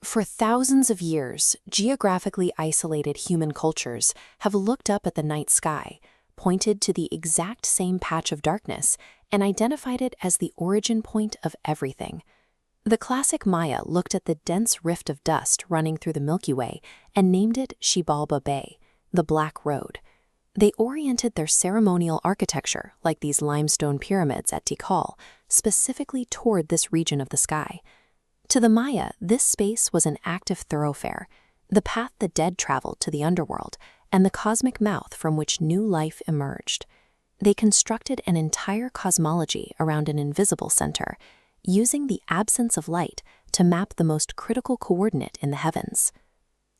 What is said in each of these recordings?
For thousands of years, geographically isolated human cultures have looked up at the night sky, pointed to the exact same patch of darkness, and identified it as the origin point of everything. The classic Maya looked at the dense rift of dust running through the Milky Way and named it Xibalba Bay, the Black Road. They oriented their ceremonial architecture, like these limestone pyramids at Tikal, specifically toward this region of the sky. To the Maya, this space was an active thoroughfare, the path the dead traveled to the underworld, and the cosmic mouth from which new life emerged. They constructed an entire cosmology around an invisible center, using the absence of light to map the most critical coordinate in the heavens.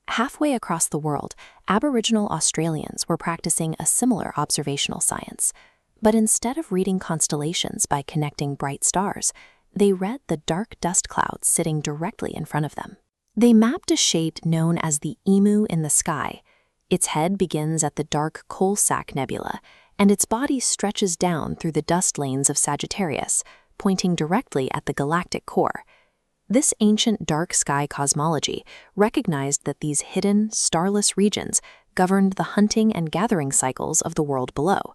Halfway across the world, Aboriginal Australians were practicing a similar observational science, but instead of reading constellations by connecting bright stars, they read the dark dust clouds sitting directly in front of them. They mapped a shade known as the emu in the sky. Its head begins at the dark Coal Sack Nebula, and its body stretches down through the dust lanes of Sagittarius, pointing directly at the galactic core. This ancient dark sky cosmology recognized that these hidden, starless regions governed the hunting and gathering cycles of the world below.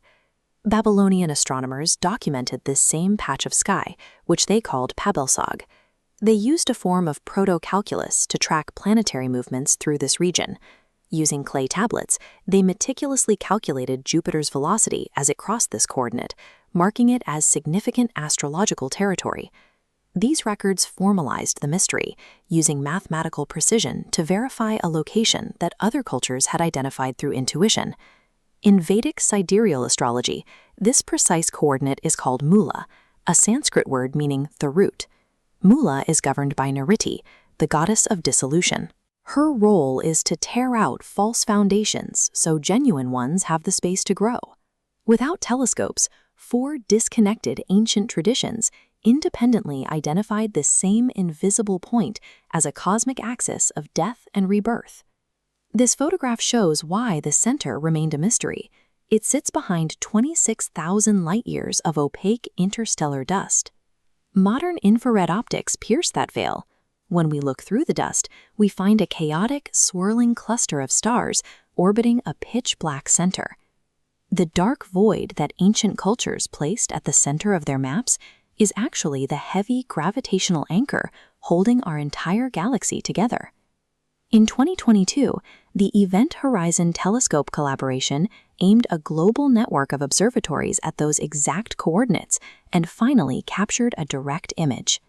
Babylonian astronomers documented this same patch of sky, which they called Pabelsog. They used a form of proto-calculus to track planetary movements through this region. Using clay tablets, they meticulously calculated Jupiter's velocity as it crossed this coordinate, marking it as significant astrological territory. These records formalized the mystery, using mathematical precision to verify a location that other cultures had identified through intuition. In Vedic sidereal astrology, this precise coordinate is called Mula, a Sanskrit word meaning the root. Mula is governed by Nirriti, the goddess of dissolution. Her role is to tear out false foundations so genuine ones have the space to grow. Without telescopes, 4 disconnected ancient traditions independently identified this same invisible point as a cosmic axis of death and rebirth. This photograph shows why the center remained a mystery. It sits behind 26,000 light-years of opaque interstellar dust. Modern infrared optics pierce that veil. When we look through the dust, we find a chaotic, swirling cluster of stars orbiting a pitch-black center. The dark void that ancient cultures placed at the center of their maps is actually the heavy gravitational anchor holding our entire galaxy together. In 2022, the Event Horizon Telescope collaboration aimed a global network of observatories at those exact coordinates and finally captured a direct image.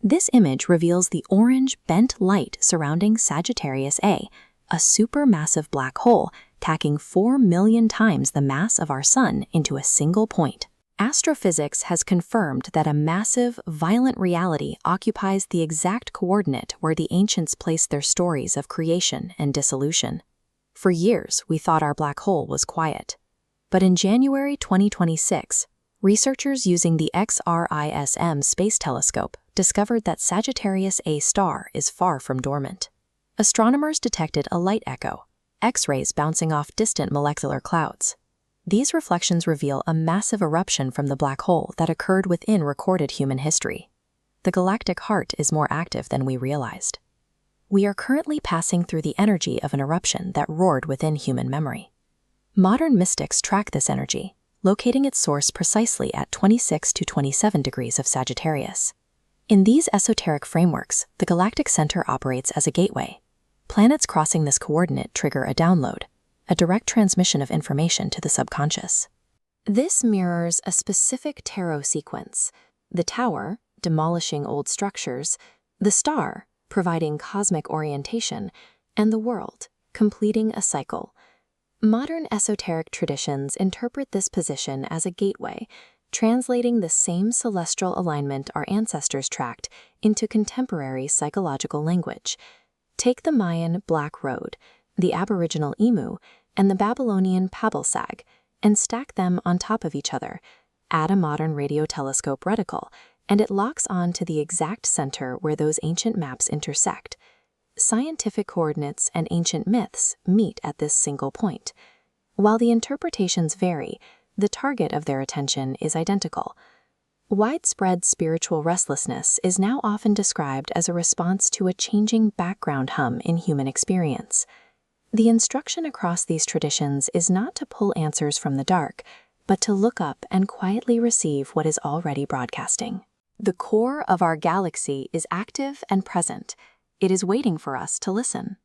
This image reveals the orange, bent light surrounding Sagittarius A, a supermassive black hole packing 4 million times the mass of our Sun into a single point. Astrophysics has confirmed that a massive, violent reality occupies the exact coordinate where the ancients placed their stories of creation and dissolution. For years, we thought our black hole was quiet. But in January 2026, researchers using the XRISM space telescope discovered that Sagittarius A star is far from dormant. Astronomers detected a light echo, X-rays bouncing off distant molecular clouds. These reflections reveal a massive eruption from the black hole that occurred within recorded human history. The galactic heart is more active than we realized. We are currently passing through the energy of an eruption that roared within human memory. Modern mystics track this energy, locating its source precisely at 26 to 27 degrees of Sagittarius. In these esoteric frameworks, the galactic center operates as a gateway. Planets crossing this coordinate trigger a download, a direct transmission of information to the subconscious. This mirrors a specific tarot sequence: the tower, demolishing old structures; the star, providing cosmic orientation; and the world, completing a cycle. Modern esoteric traditions interpret this position as a gateway, translating the same celestial alignment our ancestors tracked into contemporary psychological language. Take the Mayan Black Road, the Aboriginal emu, and the Babylonian Pabelsag, and stack them on top of each other. Add a modern radio telescope reticle, and it locks on to the exact center where those ancient maps intersect. Scientific coordinates and ancient myths meet at this single point. While the interpretations vary, the target of their attention is identical. Widespread spiritual restlessness is now often described as a response to a changing background hum in human experience. The instruction across these traditions is not to pull answers from the dark, but to look up and quietly receive what is already broadcasting. The core of our galaxy is active and present. It is waiting for us to listen.